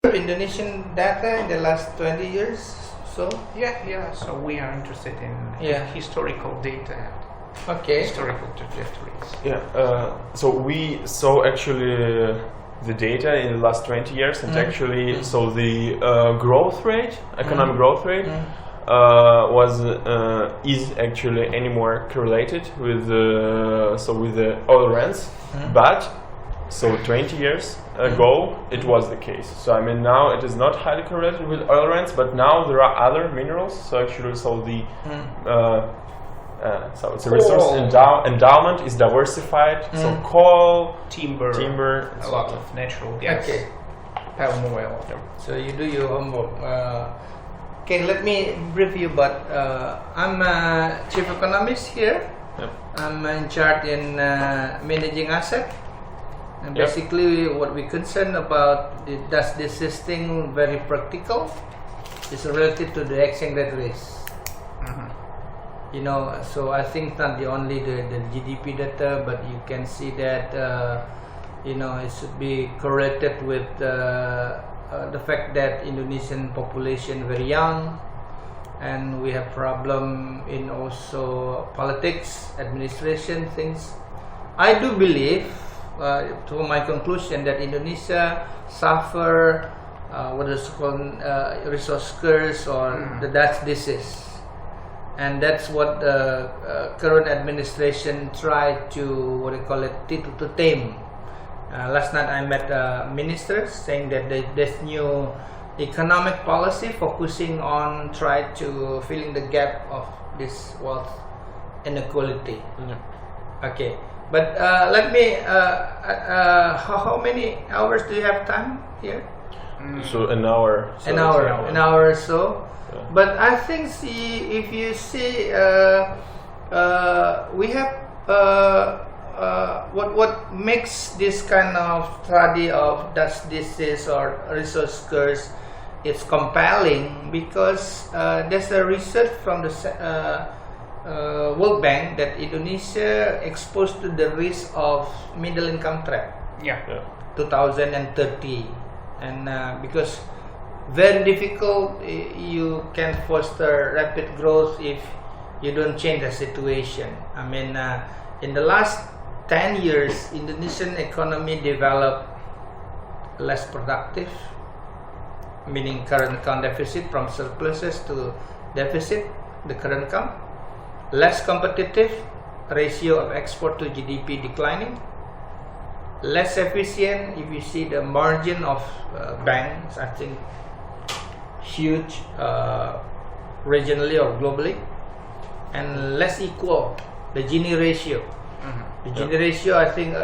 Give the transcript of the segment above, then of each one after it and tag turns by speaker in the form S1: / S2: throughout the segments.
S1: Indonesian data in the last 20 years? So
S2: Yeah. So we are interested in historical data,
S1: okay.
S2: historical trajectories.
S3: Yeah. So we saw actually the data in the last 20 years, and actually, so the growth rate, economic growth rate, is actually any more correlated with with the oil rents, but so 20 years ago it was the case. So I mean now it is not highly correlated with oil rents, but now there are other minerals. So actually, so the so it's a resource endowment is diversified. So coal,
S2: Timber,
S3: and
S2: a
S3: so
S2: lot
S3: on.
S2: of natural gas,
S1: Okay.
S2: palm oil.
S1: So you do your homework. Okay, let me brief you. But I'm a chief economist here.
S3: Yep.
S1: I'm in charge in managing asset. And
S3: Yep.
S1: basically, what we concern about does this thing very practical is related to the exchange rate risk. You know, so I think not the only the GDP data, but you can see that you know, it should be correlated with the fact that Indonesian population very young, and we have problem in also politics, administration things. I do believe, to my conclusion, that Indonesia suffer what is called resource curse or the Dutch disease. And that's what the current administration tried to, what do you call it, to tame. Last night I met ministers saying that there's new economic policy focusing on try to filling the gap of this wealth inequality. Okay, but let me. How many hours do you have time here?
S3: So an hour. So
S1: An hour or so.
S3: Yeah.
S1: But I think, see, if you see, we have what makes this kind of study of Dutch disease or resource curse is compelling, because there's a research from the World Bank that Indonesia exposed to the risk of middle income trap.
S2: Yeah.
S1: 2030, and because very difficult, you can foster rapid growth if you don't change the situation. I mean, in the last 10 years, Indonesian economy developed less productive, meaning current account deficit from surpluses to deficit, the current account, less competitive, ratio of export to GDP declining, less efficient. If you see the margin of banks, I think huge regionally or globally, and less equal, the Gini ratio. The Gini ratio, I think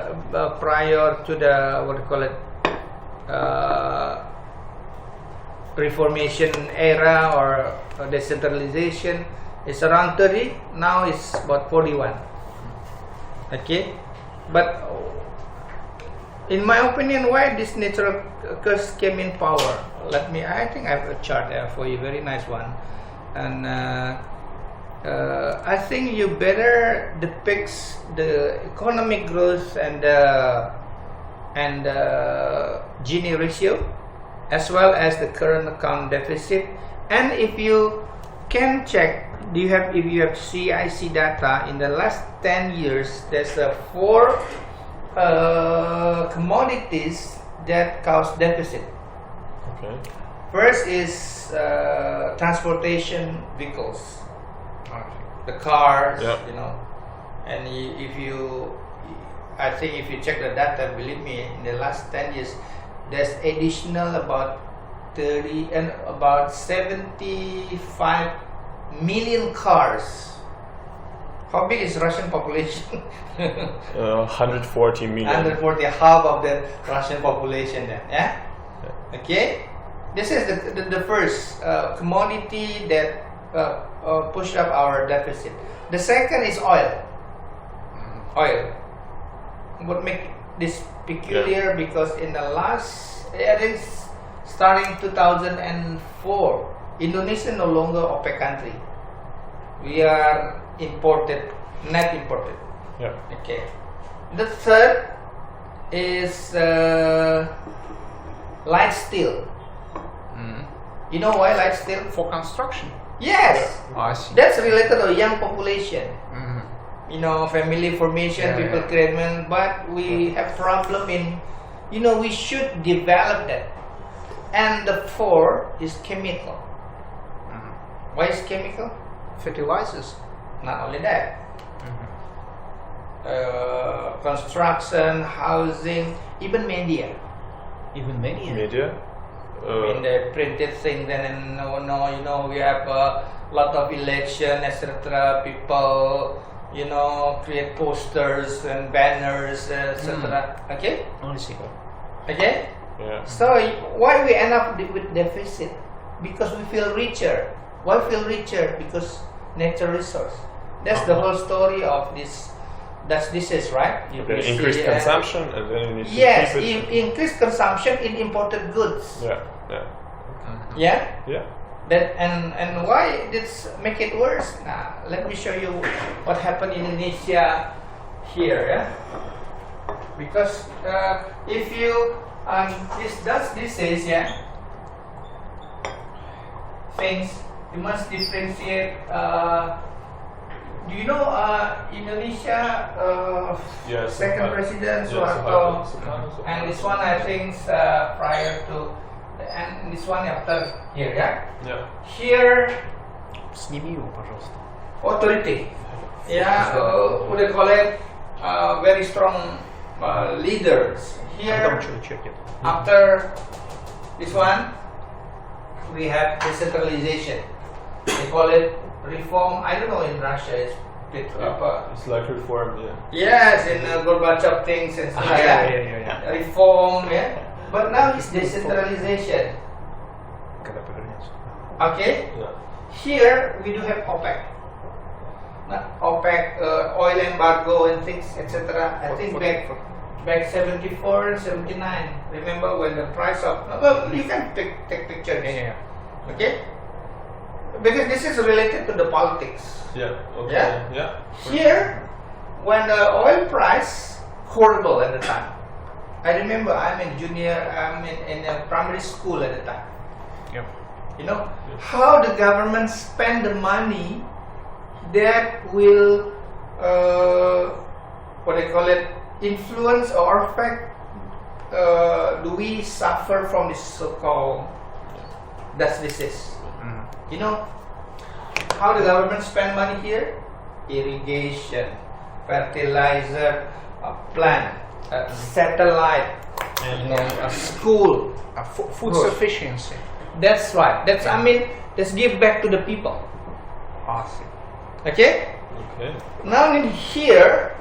S1: prior to the, what do you call it, reformation era or decentralization, is around 30. Now it's about 41. Okay, but in my opinion, why this natural curse came in power? I think I have a chart there for you, very nice one, and I think you better depict the economic growth and Gini ratio, as well as the current account deficit. And if you can check, if you have CIC data in the last 10 years, there's 4 commodities that cause deficit.
S3: Okay.
S1: First is transportation vehicles, the cars, you know. And I think if you check the data, believe me, in the last 10 years, there's additional about 75 million cars. How big is Russian population?
S3: 140 million.
S1: 140, half of the Russian population then, yeah? Okay? This is the first commodity that pushed up our deficit. The second is oil. Oil. What makes this peculiar, because in the last, I think starting 2004, Indonesia no longer OPEC country. We are net imported.
S3: Yeah.
S1: Okay. The third is light steel. You know why light steel?
S2: For construction.
S1: Yes,
S2: I see.
S1: that's related to young population.
S2: Mhm.
S1: You know, family formation,
S2: Yeah,
S1: people
S2: yeah.
S1: create, but we have problem in, you know, we should develop that. And the fourth is chemical.
S2: Mhm.
S1: Why is chemical?
S2: Fertilizers.
S1: Not only that, construction, housing, even media.
S2: Even many.
S3: Media.
S1: In the printed thing, then you know, we have a lot of election, etc. People, you know, create posters and banners, etc. Okay,
S2: I see.
S1: okay.
S3: Yeah.
S1: So why we end up with deficit? Because we feel richer. Why feel richer? Because nature resource. That's the whole story of this. This is right.
S3: Okay,
S1: see,
S3: increased consumption, and then you need to
S1: Yes,
S3: keep it.
S1: increased consumption in imported goods.
S3: Yeah, yeah,
S1: Yeah.
S3: yeah.
S1: That and why this make it worse? Now let me show you what happened in Indonesia here. Yeah. Because if you this is yeah things you must differentiate. Do you know Indonesia
S3: Yes.
S1: second president Suharto, and this one I think prior to, and this one after here, yeah.
S3: Yeah.
S1: Here
S2: Сними его, пожалуйста.
S1: authority, yeah. What do you call it? Very strong leaders. Here after this one, we have decentralization. They call it reform. I don't know in Russia. It's bit
S3: It's like reform, yeah.
S1: yes, in Gorbachev things and stuff like that.
S2: Yeah.
S1: Reform, yeah. But now it's decentralization.
S2: Когда повернется.
S1: Okay.
S3: Yeah.
S1: Here we do have OPEC. Not OPEC, oil embargo and things, etc. I think back 74 and 79. Remember when the price of you can take pictures.
S2: Yeah.
S1: Okay. Because this is related to the politics.
S3: Yeah. Okay.
S1: Yeah?
S3: Yeah.
S1: Here, when the oil price horrible at the time. I remember I'm in a primary school at the time.
S2: Yeah.
S1: You know how the government spend the money that will what they call it, influence or affect do we suffer from this so-called disease. You know how the government spend money here? Irrigation, fertilizer, plant, satellite, you know, a school.
S2: Food
S1: Good.
S2: sufficiency.
S1: That's right. That's I mean, let's give back to the people.
S2: I see.
S1: Okay.
S3: Okay.
S1: Now in here,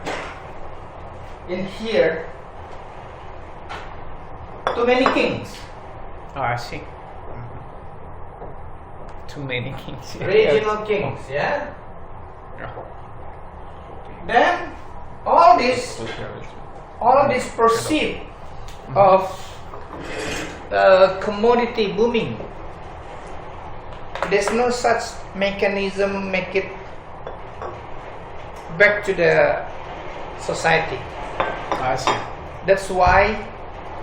S1: too many kings.
S2: I see. Too many kings.
S1: Regional kings, yeah.
S2: Yeah.
S1: Then all this proceed of commodity booming. There's no such mechanism make it back to the society.
S2: I see.
S1: That's why.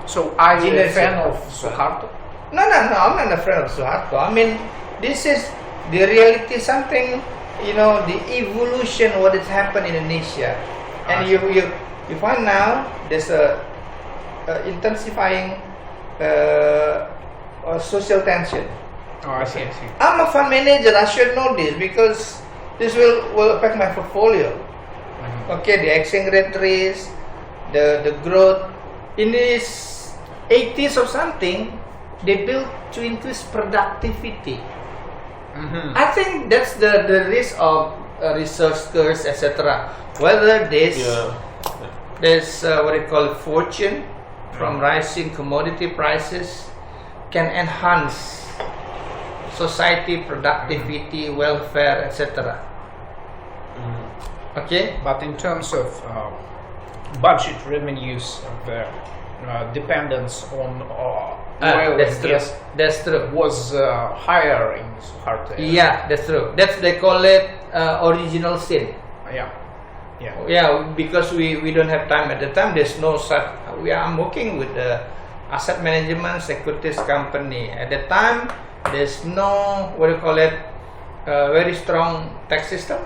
S2: So are you a
S1: Yes.
S2: fan of Suharto?
S1: No, I'm not a friend of Suharto. I mean, this is the reality, something, you know, the evolution what has happened in Indonesia. And you find now there's a intensifying social tension.
S2: Oh, I see.
S1: I'm a fund manager, I should know this because this will affect my portfolio. Okay, the exchange rate risk, the growth. In this 80s or something, they built to increase productivity. I think that's the risk of researchers, etc. Whether this what they call fortune from rising commodity prices can enhance society productivity, welfare, etc. Okay.
S2: But in terms of budget revenues, the dependence on oil
S1: that's
S2: and
S1: true.
S2: gas
S1: That's true.
S2: was higher in Suharto.
S1: Yeah, that's true. They call it original sin. Yeah, because we don't have time at the time. There's no such. I'm working with the asset management securities company at the time. There's no, what do you call it, very strong tax system.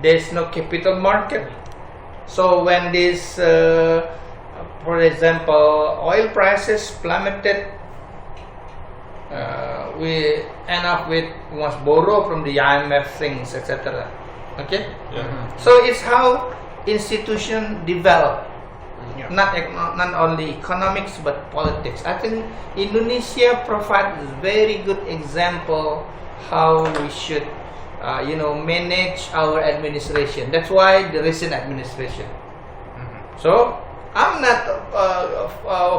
S1: There's no capital market. So when this, for example, oil prices plummeted, we end up with must borrow from the IMF things, etc. Okay. So it's how institution develop. Not only economics but politics. I think Indonesia provides a very good example how we should, manage our administration. That's why there is an administration. So I'm not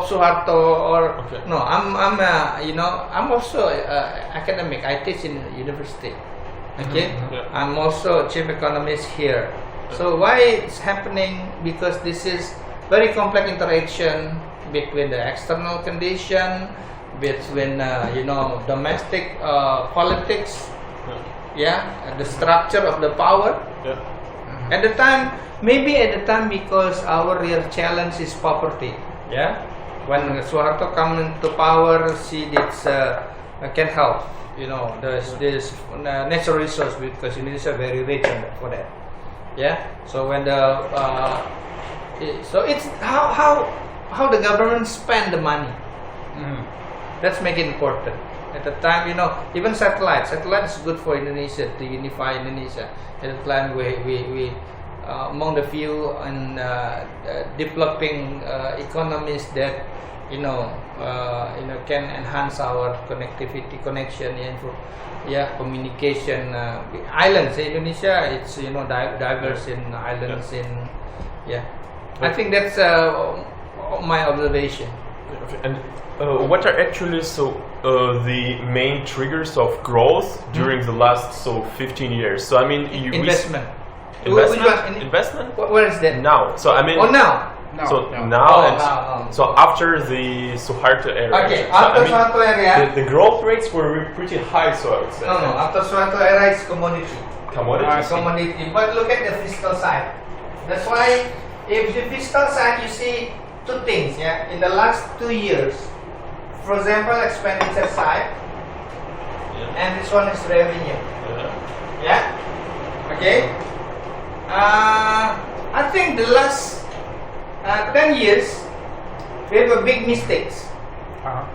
S1: Suharto or no. I'm also academic. I teach in university. Okay, I'm also chief economist here. So why it's happening? Because this is very complex interaction between the external condition, between domestic politics, the structure of the power. At the time, because our real challenge is poverty. When Suharto come into power, see this can help. There's natural resource because Indonesia is very rich for that. So when so it's how the government spend the money. That's make it important. At the time, even satellite is good for Indonesia to unify Indonesia. At the time, we among the few and developing economies that can enhance our connectivity, connection, communication. Islands, Indonesia, it's diverse in islands I think that's my observation.
S3: And what are actually the main triggers of growth during the last 15 years? So I mean,
S1: investment.
S3: Investment?
S1: Where is that?
S3: Now. So I mean.
S1: Now.
S3: Now. So after the Suharto era.
S1: Okay. After Suharto era.
S3: The growth rates were pretty high. So I would say.
S1: No. After Suharto era is commodity.
S3: Commodity.
S1: But look at the fiscal side. That's why, if the fiscal side, you see two things. In the last 2 years, for example, expenditure side, and this one is revenue. Okay. I think the last 10 years we have a big mistakes. I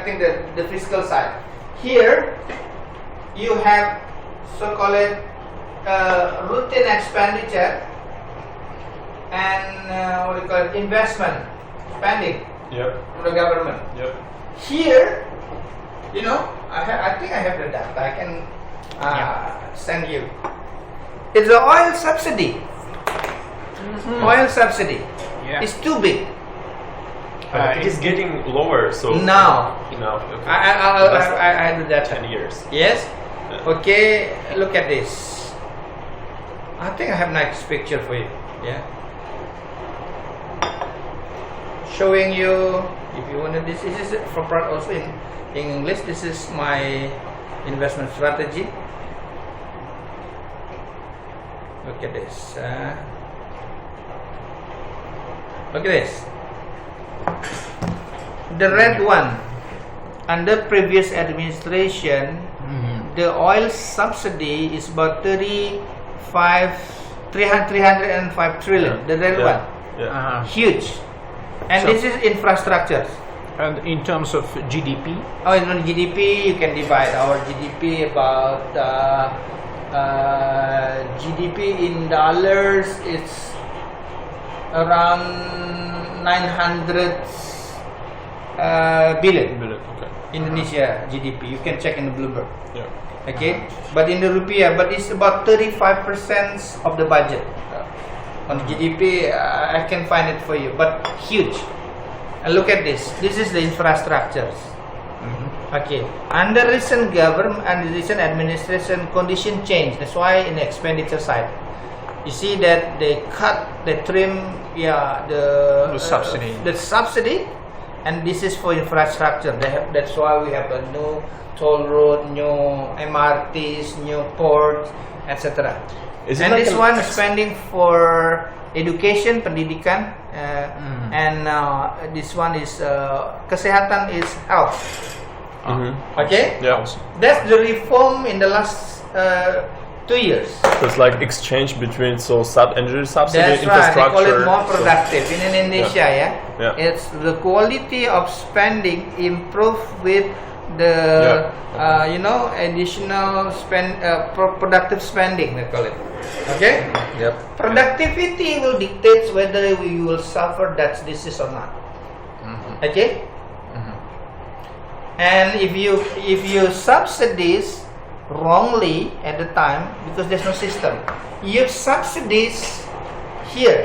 S1: think the fiscal side. Here you have so-called routine expenditure and investment spending for the government. Here, I think I have the data. I can send you. It's the oil subsidy. Oil subsidy is too big.
S3: It is getting lower. So
S1: now.
S3: Okay.
S1: I do that.
S3: 10 years.
S1: Yes. Okay. Look at this. I think I have a nice picture for you. Showing you, if you want to, this is for also in English. This is my investment strategy. Look at this. Look at this. The red one, under previous administration, the oil subsidy is about 305 trillion. The red one, huge. And this is infrastructure.
S2: And in terms of GDP?
S1: Oh, in GDP, you can divide our GDP about GDP in dollars. It's around 900 billion.
S3: Okay.
S1: Indonesia GDP. You can check in the Bloomberg. Okay, but in the rupiah, but it's about 35% of the budget. On GDP, I can find it for you, but huge. And look at this. This is the infrastructures. Okay. Under recent government and recent administration, condition change. That's why in the expenditure side, you see that they cut, they trim, the
S2: subsidy.
S1: The subsidy, and this is for infrastructure. That's why we have a new toll road, new MRTs, new ports, etc. And this one is spending for education, pendidikan, and this one is kesehatan is health. Okay,
S3: Yeah.
S1: that's the reform in the last 2 years.
S3: So it's like exchange between energy subsidy,
S1: That's right. They call
S3: infrastructure.
S1: it more productive in Indonesia.
S3: Yeah.
S1: It's the quality of spending improved with the additional productive spending. They call it. Okay.
S3: Yep.
S1: Productivity will dictate whether we will suffer that disease or not. Okay. And if you subsidize wrongly at the time, because there's no system, you subsidize here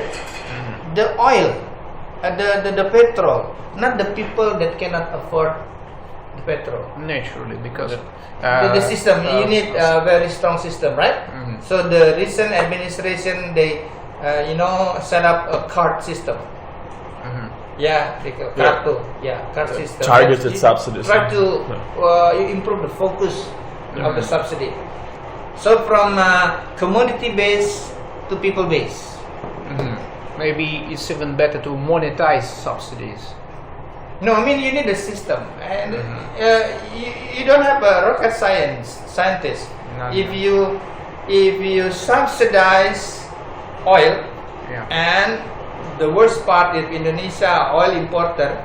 S1: the oil, the petrol, not the people that cannot afford the petrol.
S2: Naturally, because
S1: The system, you need a very strong system, right? So the recent administration, they set up a card system. Yeah, they call kartu. Yeah, card system.
S3: Targeted
S1: You
S3: subsidies.
S1: Try to improve the focus of the subsidy. So from commodity base to people base.
S2: maybe it's even better to monetize subsidies.
S1: No, I mean you need a system, and you don't have a rocket scientist.
S2: No,
S1: If you subsidize oil,
S2: Yeah.
S1: and the worst part is Indonesia oil importer.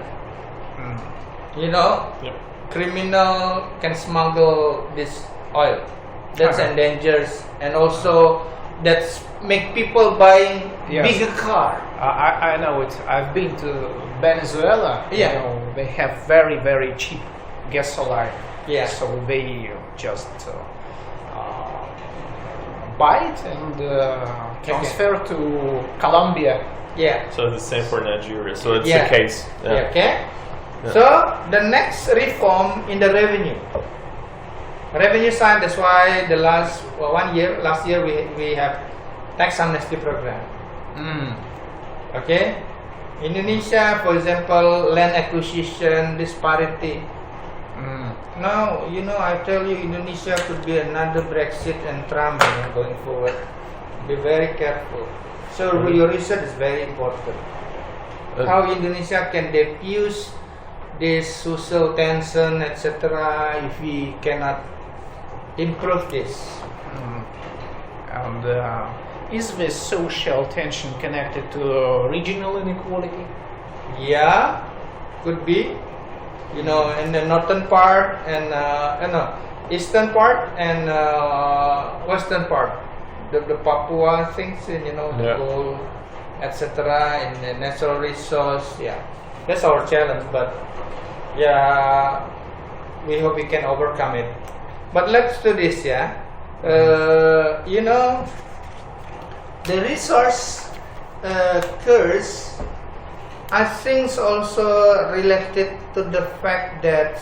S3: Yep.
S1: Criminal can smuggle this oil. That's endangers, and also that's make people buying
S2: Yes.
S1: bigger car.
S2: I know it. I've been to Venezuela.
S1: Yeah.
S2: You know, they have very, very cheap gasoline.
S1: Yeah.
S2: So they just buy it and transfer to Colombia.
S1: Yeah.
S3: So it's the same for Nigeria. So it's
S1: Yeah.
S3: the case.
S1: Yeah, okay. So the next reform in the revenue side. That's why the last year we have tax amnesty program. Okay, Indonesia, for example, land acquisition disparity. Now I tell you, Indonesia could be another Brexit and Trump going forward. Be very careful. So your research is very important. How Indonesia can diffuse this social tension, etc. if we cannot improve this.
S2: And is this social tension connected to regional inequality?
S1: Yeah, could be. In the northern part and eastern part and western part, the Papua things, the gold, etc. and the natural resource. Yeah, that's our challenge. But yeah, we hope we can overcome it. But let's do this. Yeah, the resource curse, I think, is also related to the fact that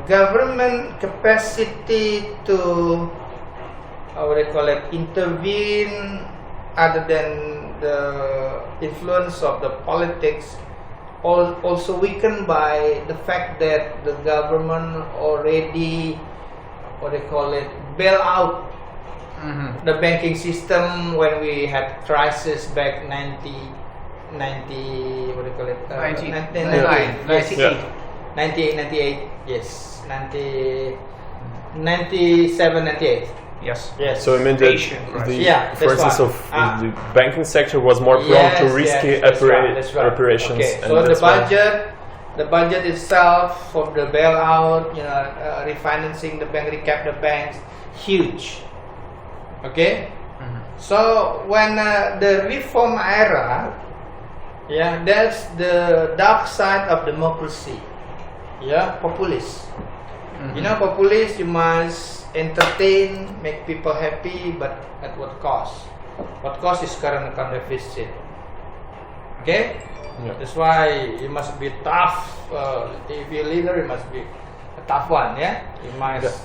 S1: government capacity to intervene other than the influence of the politics also weakened by the fact that the government already bail out the banking system when we had crisis back 98, yes, 97, 98.
S2: Yes.
S1: Yes.
S3: So I mean
S2: Asian, right.
S3: for instance, the banking sector was more prone to risky
S1: that's right.
S3: operations.
S1: Okay.
S3: And
S1: So the
S3: that's why-
S1: budget itself for the bailout, refinancing the bank, recap the banks, huge. Okay. So when the reform era, that's the dark side of democracy. Populist. Populist, you must entertain, make people happy, but at what cost? What cost is current account deficit. Okay?
S3: Yeah.
S1: That's why you must be tough. If you're a leader, you must be a tough one, You must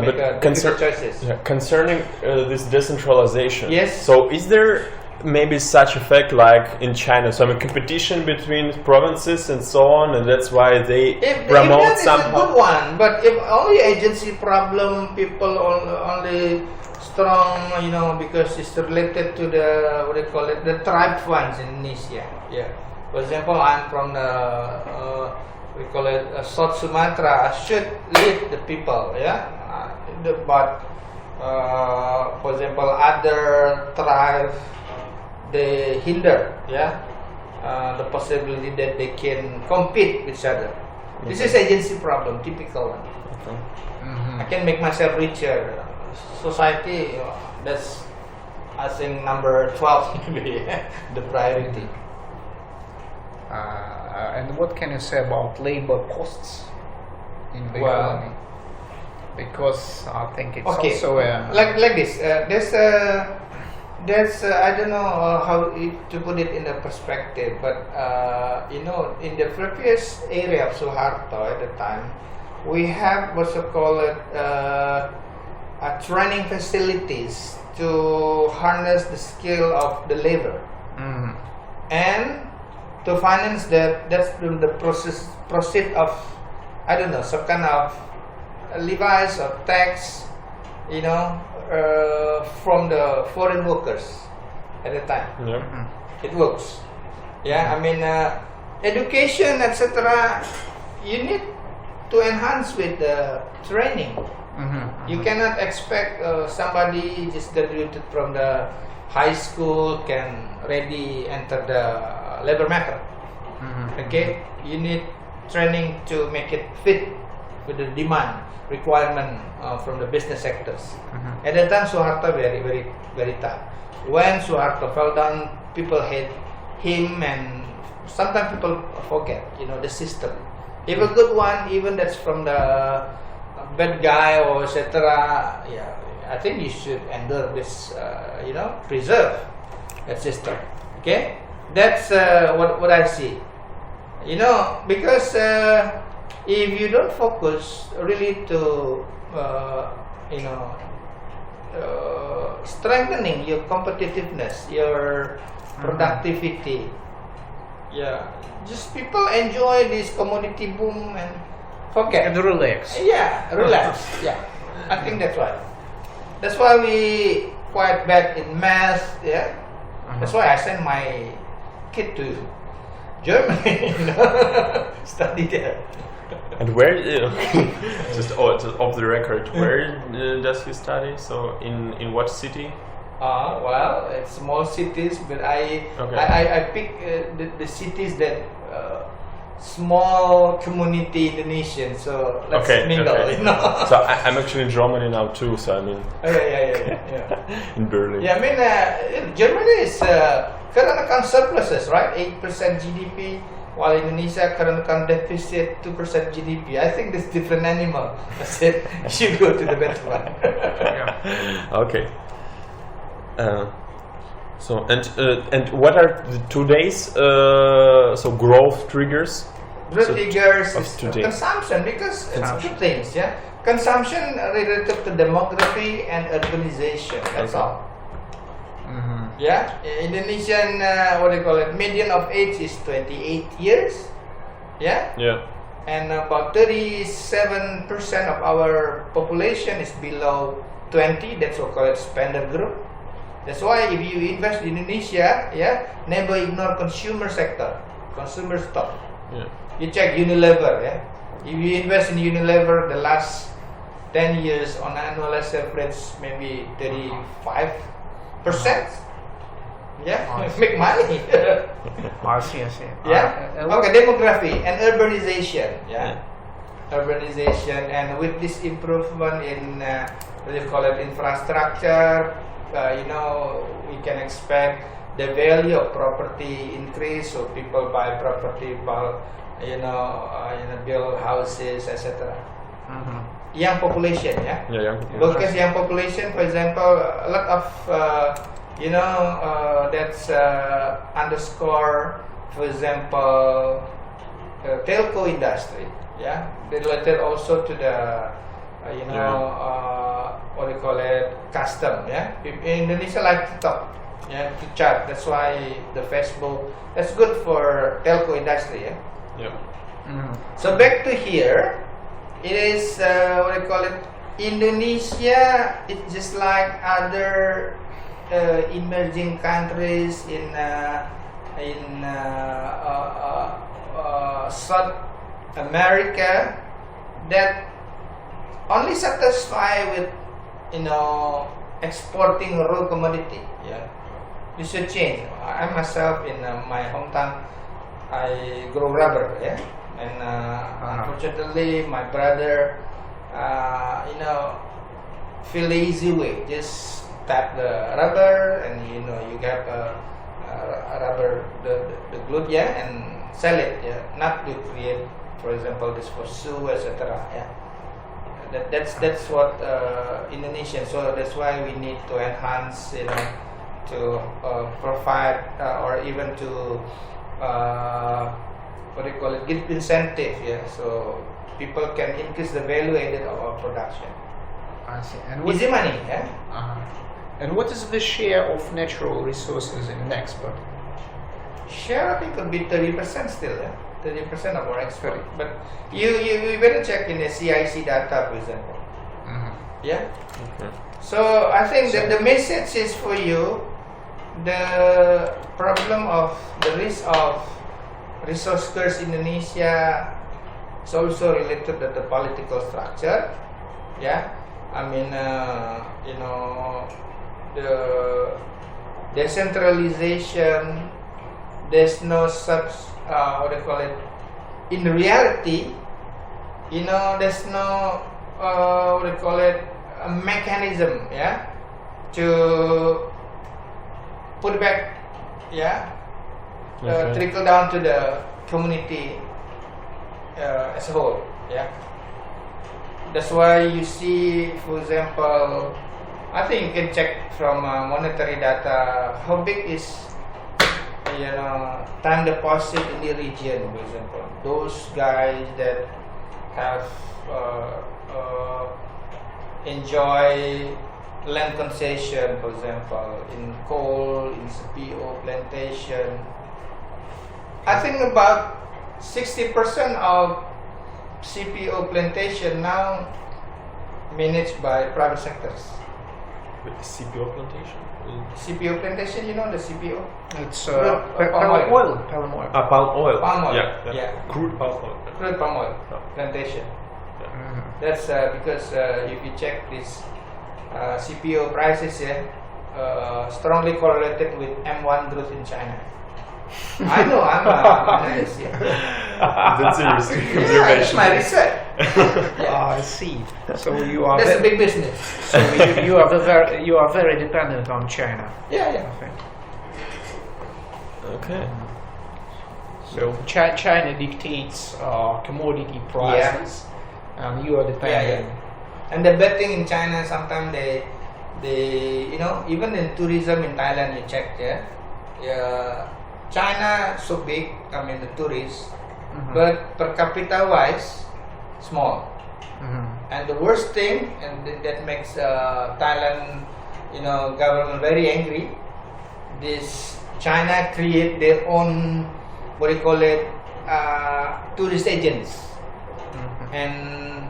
S1: make difficult choices.
S3: Concerning this decentralization,
S1: Yes.
S3: So is there maybe such effect like in China? So I mean, competition between provinces and so on, and that's why they promote
S1: if that
S3: somehow.
S1: is a good one, but if only agency problem, people only strong, because it's related to the the tribe funds in Indonesia. Yeah. For example, I'm from the call it, South Sumatra should lead the people, yeah. But for example, other tribes they hinder, yeah, the possibility that they can compete with each other. This is agency problem, typical one. I can make myself richer. Society, that's I think number 12 maybe the priority.
S2: And what can you say about labor costs in the
S1: Well,
S2: economy? Because I think it's
S1: Okay,
S2: also
S1: like this. There's I don't know to put it in a perspective, but you know, in the previous area of Suharto at the time, we have what's called training facilities to harness the skill of the labor, and to finance that. That's the proceed of, I don't know, some kind of levies or tax, you know, from the foreign workers at the time.
S3: Yeah.
S1: It works. Yeah, I mean, education, etc. You need to enhance with the training. You cannot expect somebody just graduated from the high school can ready enter the labor market. Okay, you need training to make it fit with the demand requirement from the business sectors. At that time, Suharto very, very, very tough. When Suharto fell down, people hate him, and sometimes people forget, you know, the system. If a good one, even that's from the bad guy or etc. Yeah, I think you should endure this. You know, preserve that system. Okay, that's what I see. You know, because if you don't focus really to you know, strengthening your competitiveness, your productivity, yeah, just people enjoy this commodity boom and forget.
S2: and relax.
S1: Yeah, relax. Yeah, I think that's right. That's why we quite bad in math. Yeah, that's why I send my kid to Germany, you know, study there.
S3: And where, just off the record, where does he study? So in what city?
S1: Well, it's small cities, but I pick the cities that small community Indonesian. So let's mingle, you know.
S3: So I'm actually in Germany now too. So I mean,
S1: yeah.
S3: in Berlin.
S1: Yeah, I mean, Germany is current account surpluses, right? 8% GDP, while Indonesia current account deficit 2% GDP. I think this different animal. I said you should go to the better one.
S3: Okay. So and what are today's so growth triggers?
S1: Growth triggers
S3: of
S1: is
S3: today.
S1: consumption, because it's two things, yeah. Consumption related to demography and urbanization. That's all. Yeah, Indonesian what do you call it? Median of age is 28 years. Yeah.
S3: Yeah.
S1: And about 37% of our population is below 20. That's what we call it spender group. That's why if you invest in Indonesia, yeah, never ignore consumer sector, consumer stock.
S3: Yeah.
S1: You check Unilever, yeah. If you invest in Unilever, the last 10 years on annualized average, maybe 35%. Yeah, make money.
S2: I see.
S1: Yeah. Okay, demography and urbanization. Yeah. Urbanization, and with this improvement in what do you call it, infrastructure, you know, we can expect the value of property increase, so people buy property, build houses, etc. Young population, yeah.
S3: Yeah, young people.
S1: Because young population, for example, a lot of that's underscore, for example, telco industry. Yeah, related also to the what do you call it, custom. Yeah, in Indonesia like to talk, yeah, to chat. That's why the Facebook, that's good for telco industry. Yeah.
S3: Yeah.
S1: So back to here, it is what do you call it? Indonesia. It's just like other emerging countries in America that only satisfied with, exporting raw commodity. Yeah, this should change. I myself in my hometown, I grow rubber. Yeah, and unfortunately, my brother, feel the easy way. Just tap the rubber, and you get a rubber, the glue, yeah, and sell it. Yeah, not to create, for example, this for shoe, etc. Yeah. That's what Indonesian. So that's why we need to enhance, to provide or even to what do you call it? Give incentive. Yeah, so people can increase the value added of our production.
S2: I see. And
S1: Easy money. Yeah.
S2: And what is the share of natural resources in export?
S1: Share, I think, could be 30% still. Yeah. 30% of our export. But you better check in the CIC data, for example. Yeah.
S3: Okay.
S1: So I think that the message is for you, the problem of the risk of resource curse in Indonesia is also related to the political structure. Yeah. I mean, the decentralization. There's no such what do you call it? In reality, there's no what do you call it? A mechanism, yeah, to put back, yeah, trickle down to the community as a whole, yeah. That's why you see, for example, I think you can check from monetary data how big is time deposit in the region, for example. Those guys that have enjoy land concession, for example, in coal, in CPO plantation. I think about 60% of CPO plantation now managed by private sectors.
S3: With the CPO plantation?
S1: CPO plantation, the CPO?
S2: It's
S1: palm oil.
S2: Palm oil.
S3: Palm oil.
S1: Palm oil.
S3: Yeah. Crude palm oil.
S1: Crude palm oil plantation. That's because if you check this CPO prices, strongly correlated with M1 growth in China. I know, I'm analyst.
S3: That's interesting
S1: Yeah, that's
S3: observation.
S1: my research.
S2: I see. So you are
S1: That's a big business.
S2: so you are very dependent on China.
S1: Yeah.
S2: I think.
S3: Okay.
S2: So China dictates commodity prices, and you are dependent.
S1: And the bad thing in China, sometimes they even in tourism in Thailand, you check China so big, I mean the tourists, but per capita wise, small. And the worst thing, and that makes Thailand, government very angry. This China create their own, what do you call it, tourist agents, and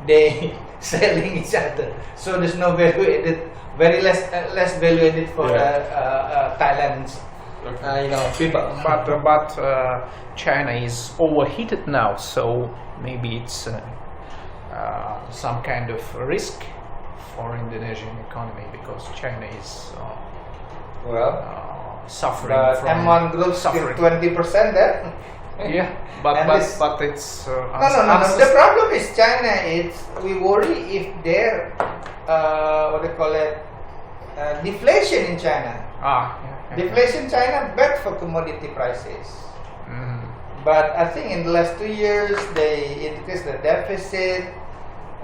S1: they selling each other. So there's no value added, very less value added for Thailand's, people.
S2: But China is overheated now, so maybe it's some kind of risk for Indonesian economy because China is suffering
S1: But
S2: from
S1: M1 growth
S2: suffering.
S1: 20% there.
S2: Yeah, but it's
S1: No. The problem is China. We worry if there, what do you call it, deflation in China. Deflation China bad for commodity prices. But I think in the last 2 years they increased the deficit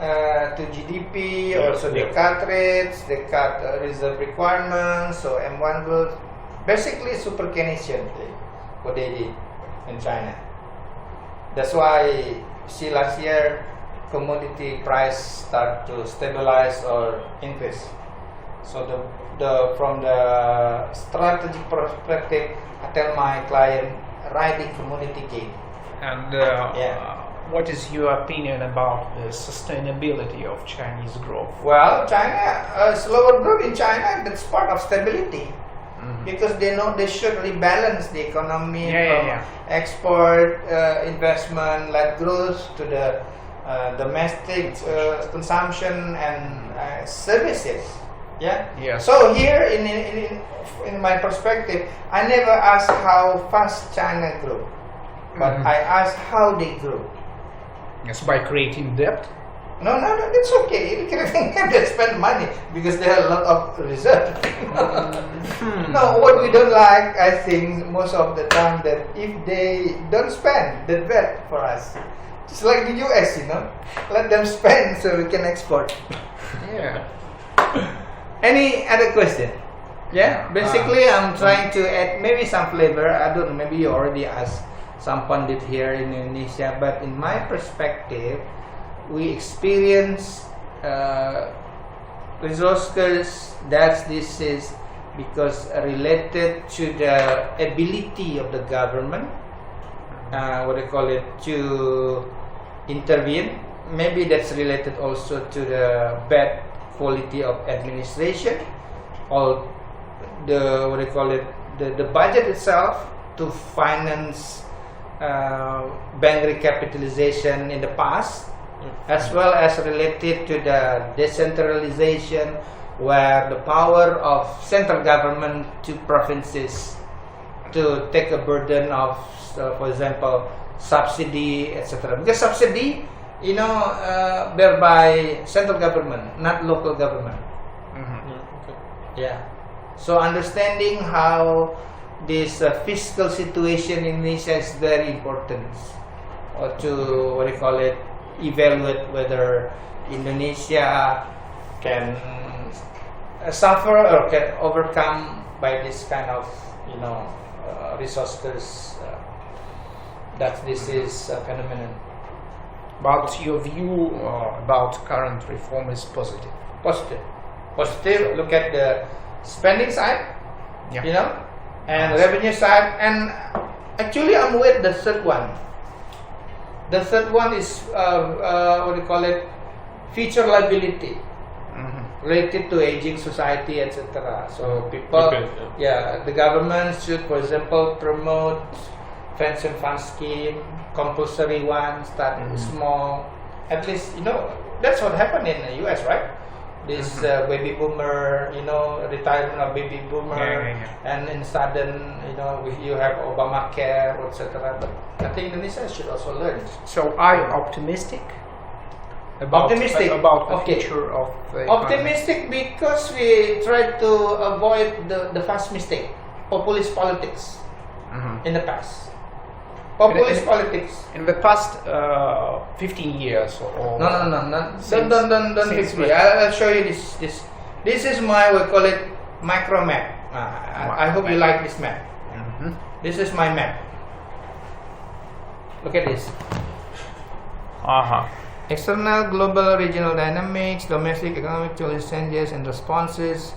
S1: to GDP. Also they cut rates, they cut reserve requirements. So M1 growth, basically super Keynesian what they did in China. That's why see last year commodity price start to stabilize or increase. So from the strategic perspective, I tell my client riding commodity gain.
S2: And what is your opinion about the sustainability of Chinese growth?
S1: Well, China slower growth in China, that's part of stability. because they know they should rebalance the economy
S2: Yeah,
S1: from
S2: yeah,
S1: export, investment-led growth to the domestic consumption and services. Yeah.
S2: Yes.
S1: So here, in my perspective, I never ask how fast China grew, but I ask how they grew.
S2: Yes, by creating debt.
S1: No, it's okay. They spend money because they have a lot of reserve. No, what we don't like, I think, most of the time, that if they don't spend, they bet for us. Just like the US, let them spend so we can export.
S2: Yeah.
S1: Any other question? Yeah, basically I'm trying to add maybe some flavor. I don't know, maybe you already asked some pundit here in Indonesia, but in my perspective, we experience resource curse. This is because related to the ability of the government, to intervene. Maybe that's related also to the bad quality of administration, or the budget itself to finance bank recapitalization in the past, as well as related to the decentralization, where the power of central government to provinces to take a burden of, for example, subsidy, etc. Because subsidy, bear by central government, not local government. Yeah. So understanding how this fiscal situation in Indonesia is very important, or to evaluate whether Indonesia can suffer or can overcome by this kind of resource curse. That this is a phenomenon.
S2: But your view about current reform is positive.
S1: Positive. Look at the spending side,
S2: Yeah.
S1: and revenue side, and actually I'm with the third one. The third one is future liability related to aging society, etc. So people, the government should, for example, promote pension fund scheme, compulsory one, start small. At least that's what happened in the US, right? This baby boomer, retirement of baby boomer, and in sudden, you have Obamacare, etc. But I think Indonesia should also learn.
S2: So are you optimistic about the future of the economy?
S1: Optimistic because we try to avoid the past mistake, populist politics in the past. Populist politics.
S2: In the past 15 years or
S1: No. Don't fix me. I'll show you this. This is my, we call it micro map. I hope you like this map. This is my map. Look at this. External, global, regional dynamics, domestic economic changes and responses,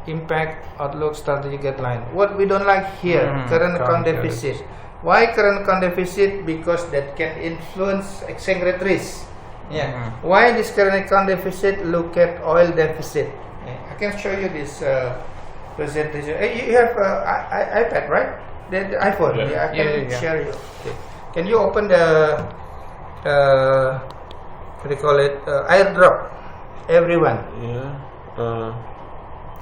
S1: impact, outlook, strategy, guideline. What we don't like here, current account deficit. Why current account deficit? Because that can influence exchange rate risk. Yeah. Why this current account deficit? Look at oil deficit. I can show you this presentation. You have iPad, right? The iPhone. I can share you. Okay. Can you open the airdrop? Everyone.
S3: Yeah.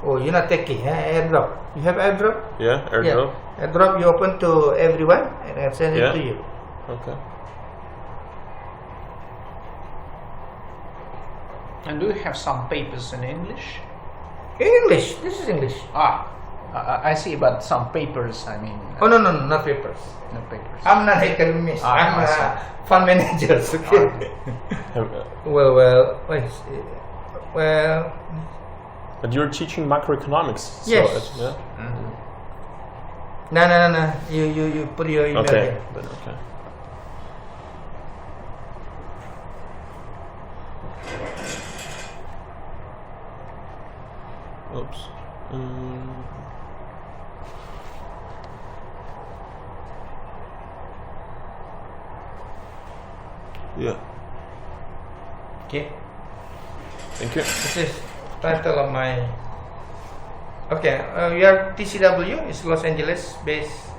S1: Oh, you're not taking airdrop. You have airdrop?
S3: Yeah, airdrop.
S1: Yeah. Airdrop you open to everyone and I'll send it to you.
S3: Okay.
S2: And do you have some papers in English?
S1: English. This is English.
S2: I see, but some papers, I mean.
S1: Oh no, not papers.
S2: No papers.
S1: I'm not economist. I'm a fund manager. Okay. Well.
S3: But you're teaching macroeconomics.
S1: Yes.
S3: So
S1: No. You put your email here.
S3: Okay. Oops. Yeah.
S1: Okay.
S3: Thank you.
S1: This is title of my Okay, we have TCW, it's Los Angeles based.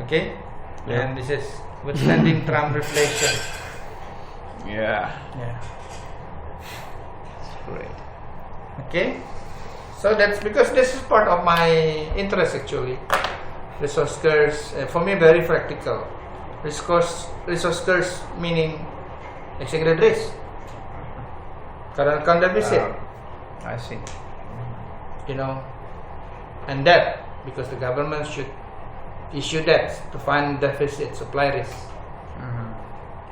S1: Okay,
S3: Yeah.
S1: and this is withstanding Trump reflation.
S2: Yeah.
S1: Yeah.
S2: It's great.
S1: Okay, so that's because this is part of my interest actually. Resource curse, for me, very practical. Resource curse meaning exchange rate risk, current account deficit,
S2: I see.
S1: and debt, because the government should issue debts to fund deficit, supply risk.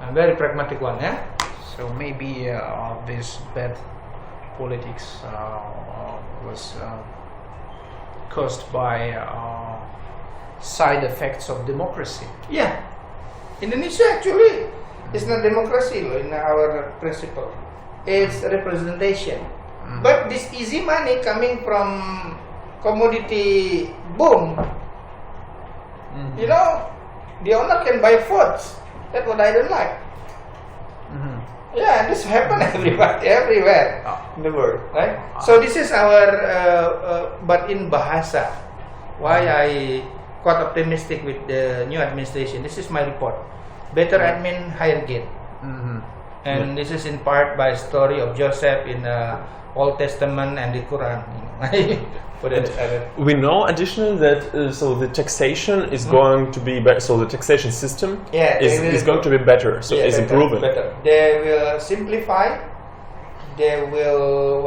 S1: A very pragmatic one, yeah.
S2: So maybe this bad politics was caused by side effects of democracy.
S1: Yeah, Indonesia actually is not democracy in our principle. It's representation. But this easy money coming from commodity boom, the owner can buy votes. That's what I don't like. Yeah, this happen everywhere in the world, right? So this is our, but in Bahasa, why I quite optimistic with the new administration. This is my report. Better admin, higher gain. And this is in part by story of Joseph in the Old Testament and the Quran. Put it
S3: We know additionally that so the taxation is going to be better. So the taxation system is going to be better. So it's improving.
S1: Better. They will simplify. They will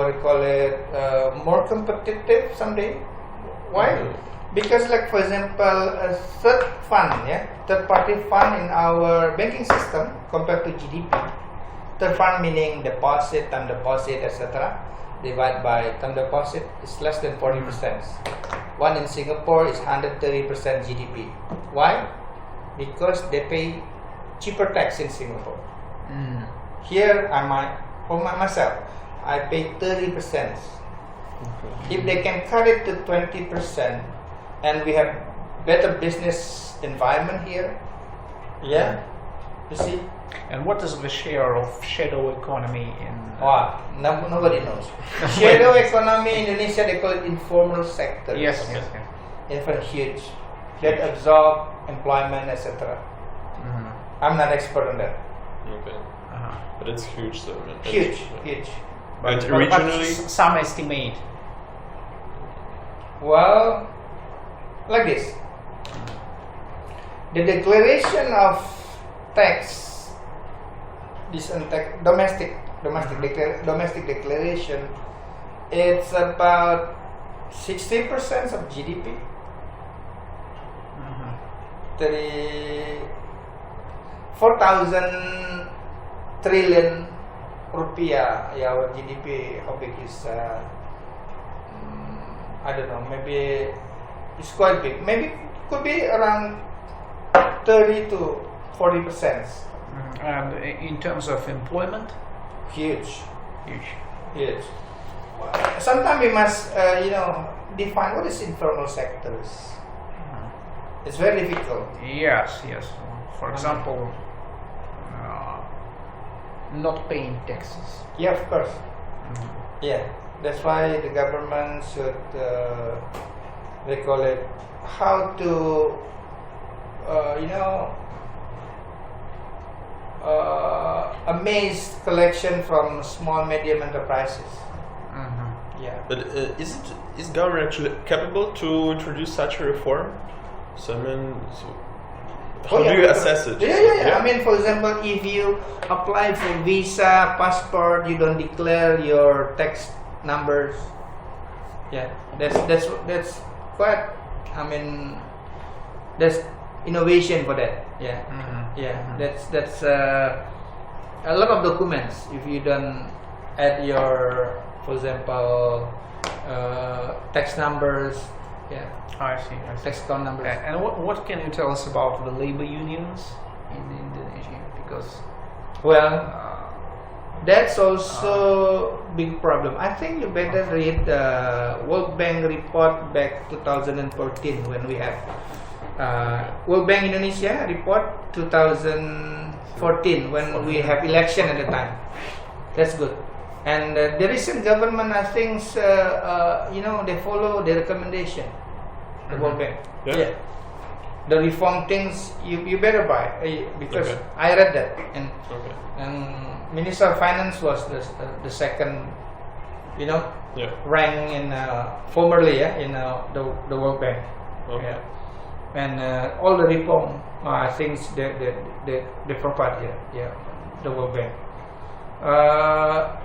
S1: more competitive someday. Why? Because, like for example, a third party fund in our banking system compared to GDP. Third fund meaning deposit, term deposit, etc. Divided by term deposit is less than 40%. One in Singapore is 130% GDP. Why? Because they pay cheaper tax in Singapore. Here, myself, I pay 30%. If they can cut it to 20%, and we have better business environment here, you see.
S2: And what is the share of shadow economy in?
S1: Nobody knows. Shadow economy in Indonesia, they call it informal sector.
S2: Yes.
S1: It's huge. That absorb employment, etc. I'm not expert on that.
S3: Okay. But it's huge, so
S1: Huge.
S3: But
S2: But
S3: regionally,
S2: some estimate.
S1: Well, like this. The declaration of tax, domestic declaration, it's about 60% of GDP. 4,000 trillion rupiah. Our GDP, how big is? I don't know. Maybe it's quite big. Maybe could be around 30 to 40%.
S2: And in terms of employment,
S1: Huge.
S2: huge.
S1: Sometimes we must, define what is informal sectors. It's very difficult.
S2: Yes. For example, not paying taxes.
S1: Yeah, of course. Yeah, that's why the government should, they call it, how to, amaze collection from small medium enterprises. Yeah.
S3: but is government actually capable to introduce such a reform? So how do you assess it?
S1: Yeah. I mean, for example, if you apply for visa, passport, you don't declare your tax numbers. Yeah, that's quite. I mean, there's innovation for that. Yeah, that's a lot of documents. If you don't add your, for example, tax numbers. Yeah.
S2: I see.
S1: Tax account numbers.
S2: And what can you tell us about the labor unions in Indonesia? Because
S1: that's also big problem. I think you better read the World Bank report back 2014 when we have World Bank Indonesia report 2014 when we have election at the time. That's good. And the recent government, I think, they follow the recommendation, the World Bank.
S3: Yeah.
S1: The reform things you better buy because
S3: Okay.
S1: I read that, and
S3: Okay.
S1: Minister of Finance was the second,
S3: Yeah.
S1: rank in formerly in the World Bank.
S3: Okay.
S1: Yeah. And all the reform things they provide here, the World Bank.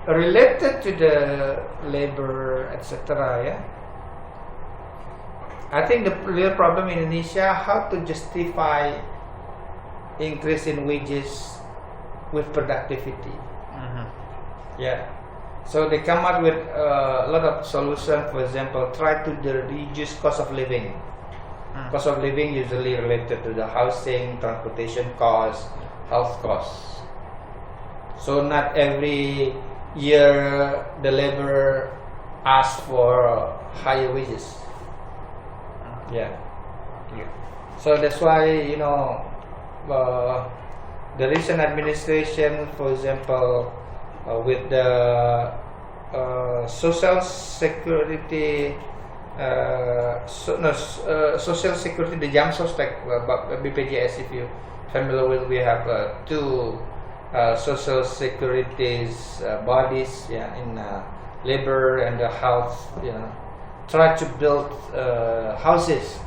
S1: Related to the labor, etc. Yeah, I think the real problem in Indonesia, how to justify increase in wages with productivity. Yeah, so they come up with a lot of solutions. For example, try to reduce cost of living. Cost of living usually related to the housing, transportation costs, health costs. So not every year the labor asks for higher wages. Yeah. So that's why the recent administration, for example, with the social security, social security, the Jamsostek, BPJS. If you familiar with, we have two social securities bodies, in labor and the health. Try to build houses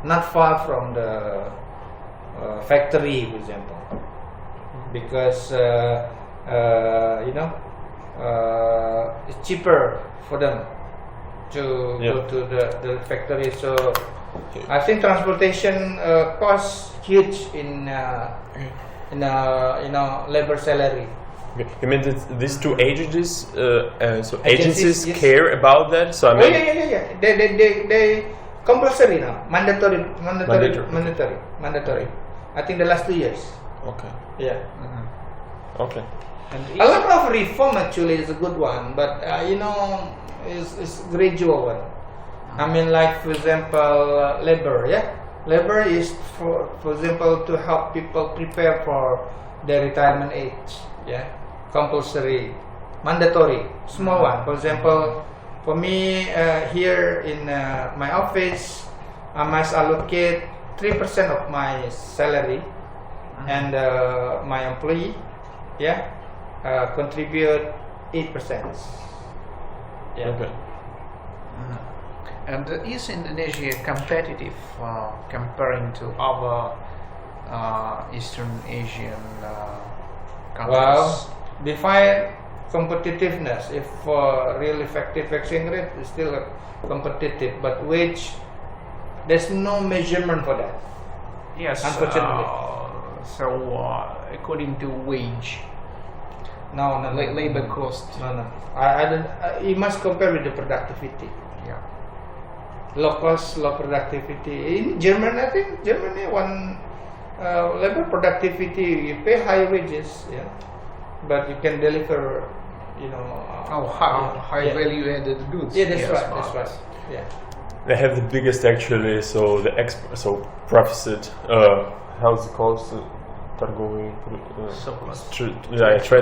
S1: not far from the factory, for example, because it's cheaper for them to go to the factory. So I think transportation costs huge in labor salary.
S3: Okay. You mean that these two agencies, so
S1: Agencies,
S3: agencies
S1: yes.
S3: care about that? So I
S1: Oh
S3: mean,
S1: yeah. They compulsory now, mandatory. I think the last 2 years.
S3: okay,
S1: Yeah.
S3: okay,
S1: A lot of reform actually is a good one, but is gradual one. I mean, like for example, labor. Yeah, labor is for example to help people prepare for their retirement age. Yeah, compulsory, mandatory, small one. For example, for me here in my office, I must allocate 3% of my salary, and my employee, contribute 8%. Yeah.
S3: okay.
S2: And is Indonesia competitive comparing to other Eastern Asian countries?
S1: Well, define competitiveness. If real effective exchange rate is still competitive, but wage, there's no measurement for that.
S2: Yes,
S1: Unfortunately.
S2: So according to wage,
S1: No.
S2: labor cost.
S1: No. I don't. You must compare with the productivity.
S2: Yeah.
S1: Low cost, low productivity. In Germany, I think Germany one labor productivity. You pay high wages, but you can deliver,
S2: High value added goods.
S1: Yeah, that's
S2: Yes,
S1: right.
S2: but-
S1: That's right. Yeah.
S3: They have the biggest actually. So the profit. How's it called? Торговый,
S2: Surplus.
S3: trade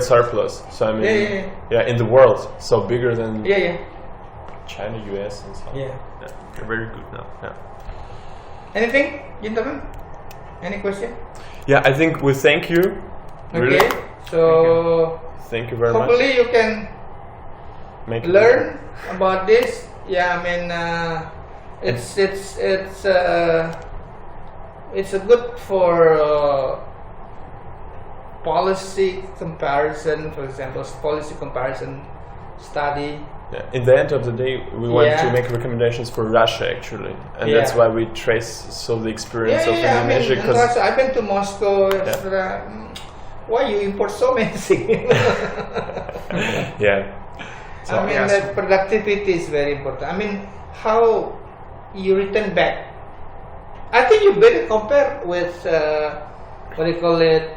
S3: surplus. So I mean,
S1: Yeah.
S3: in the world, so bigger than
S1: Yeah.
S3: China, US, and so.
S1: Yeah.
S3: They're very good now. Yeah.
S1: Anything, gentlemen? Any question?
S3: Yeah, I think we thank you. Really,
S1: Okay. So
S3: thank you very much.
S1: hopefully you can
S3: Make it
S1: learn about this. Yeah, I mean, it's a good for policy comparison. For example, policy comparison study.
S3: Yeah. In the end of the day, we want to
S1: Yeah.
S3: make recommendations for Russia actually, and that's
S1: Yeah.
S3: why we trace the experience of
S1: I mean,
S3: Indonesia.
S1: in Russia, I've been to Moscow. etc. Why you import so many things?
S3: Yeah. So,
S1: I mean,
S2: yes.
S1: that productivity is very important. I mean, how you return back. I think you better compare with what do you call it?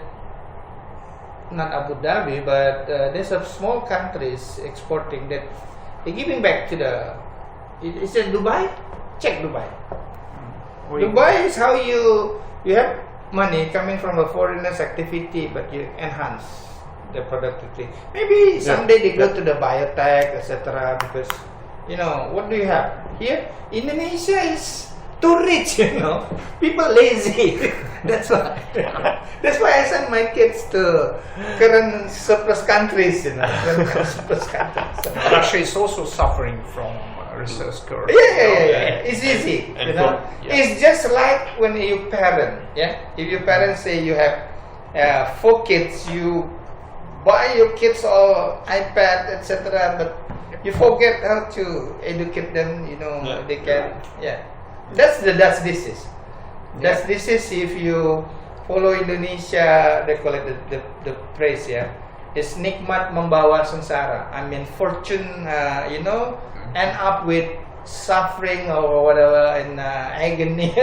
S1: Not Abu Dhabi, but there's some small countries exporting that they're giving back to the. Is it Dubai? Check Dubai. Dubai is how you have money coming from a foreigner's activity, but you enhance the productivity. Maybe someday they go to the biotech, etc. Because what do you have here? Indonesia is too rich. People lazy. That's why. That's why I send my kids to current surplus countries. Surplus countries.
S2: Russia is also suffering from resource curve.
S1: Yeah. It's easy.
S3: And
S1: It's just like when you parent. Yeah. If your parents say you have 4 kids, you buy your kids all iPad, etc. But you forget how to educate them. They can. Yeah. That's disease. That's disease. If you follow Indonesia, they call it the phrase. Yeah. Is nikmat membawa sengsara. I mean, fortune. End up with suffering or whatever and agony.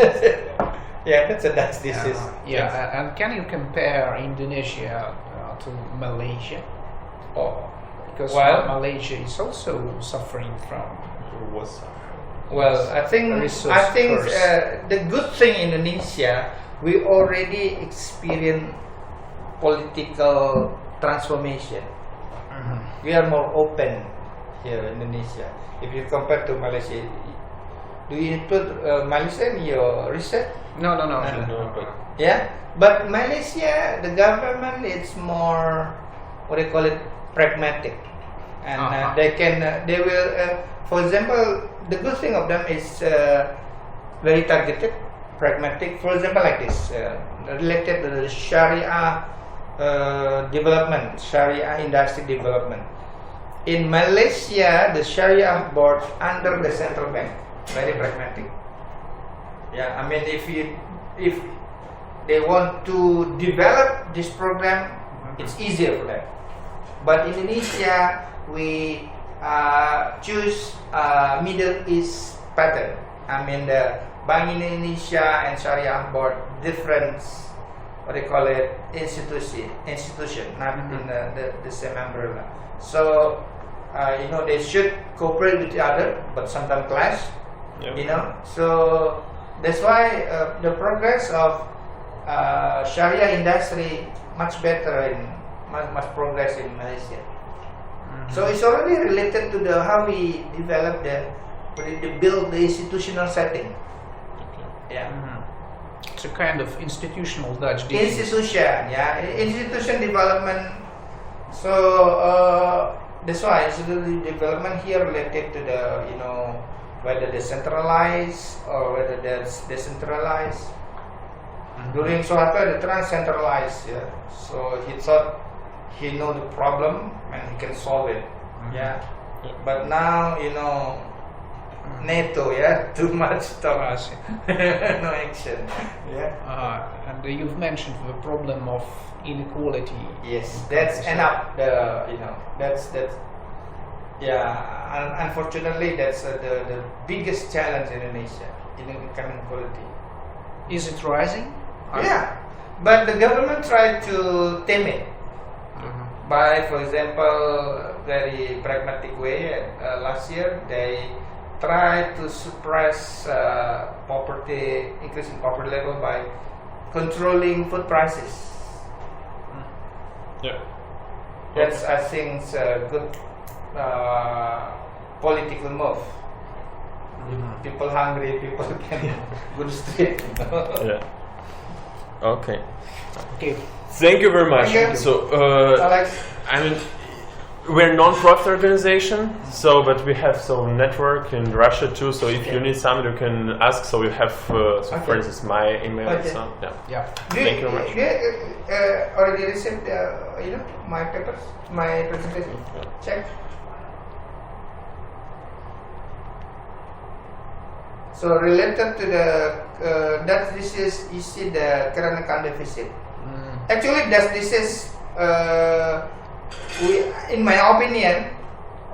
S1: Yeah, that's disease.
S2: And can you compare Indonesia to Malaysia?
S1: Oh,
S2: Because Malaysia is also suffering from.
S1: well, I think
S2: resource curse.
S1: the good thing in Indonesia, we already experience political transformation. We are more open here in Indonesia. If you compare to Malaysia, do you include Malaysia in your research?
S2: No.
S1: Yeah, but Malaysia, the government is more, what do you call it, pragmatic, and they will. For example, the good thing of them is very targeted, pragmatic. For example, like this, related to the Sharia development, Sharia industry development. In Malaysia, the Sharia board under the central bank, very pragmatic. Yeah, I mean, if they want to develop this program, it's easier for them. But Indonesia, we choose Middle East pattern. I mean, the Bank Indonesia and Sharia board different, what they call it, institution, not in the same umbrella. So they should cooperate with each other, but sometimes clash. So that's why the progress of Sharia industry much better much progress in Malaysia. So it's already related to how we develop build the institutional setting. Yeah.
S2: It's a kind of institutional Dutch disease.
S1: Institution development. So that's why institutional development here related to the whether decentralized or whether that's decentralized. During Soeharto, the trans-centralized. Yeah. So he thought he know the problem and he can solve it. Yeah. But now NATO. Too much talk. No action. Yeah.
S2: And you've mentioned the problem of inequality.
S1: Yes, that's end up that's unfortunately that's the biggest challenge in Indonesia, income inequality.
S2: Is it rising?
S1: Yeah, but the government tried to tame it by, for example, very pragmatic way. Last year they tried to suppress increasing poverty level by controlling food prices.
S3: Yeah.
S1: That's, I think, a good political move. If people hungry, people can go to street.
S3: Yeah. Okay.
S2: Okay.
S3: Thank you very much.
S1: Thank you.
S3: So,
S1: Alex.
S3: I mean, we're a non-profit organization, but we have network in Russia too. So if you need something, you can ask. So you have, for instance, my email.
S1: Okay.
S3: So, yeah.
S1: Thank you very much. Already received, my papers, my presentation. Check. So related to the Dutch disease, you see the current account deficit. Actually, Dutch disease, in my opinion,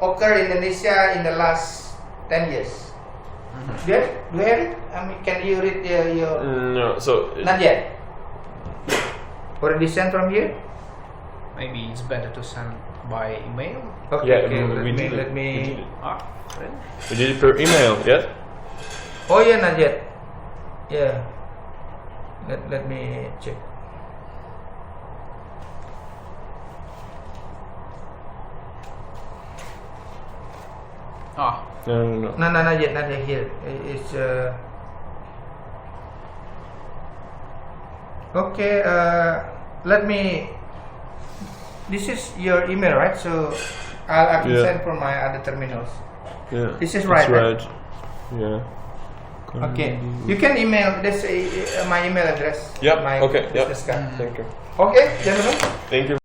S1: occurred in Indonesia in the last 10 years. Do you have it? I mean, can you read your?
S3: No. So
S1: Not yet. Already sent from here?
S2: Maybe it's better to send by email.
S1: Okay.
S3: yeah, we did
S1: Let
S3: it.
S1: me.
S3: We did it per email. Yes.
S1: Oh yeah, not yet. Yeah. Let me check.
S2: Ah,
S3: No.
S1: No, not yet. Here. It's okay. Let me. This is your email, right? So I can
S3: Yeah.
S1: send for my other terminals.
S3: Yeah.
S1: This is
S3: it's
S1: right, right?
S3: right. Yeah.
S1: Okay. You can email this my email address.
S3: Yep.
S1: My
S3: Okay. Yep.
S1: business card.
S3: Thank you.
S1: Okay, gentlemen.
S3: Thank you.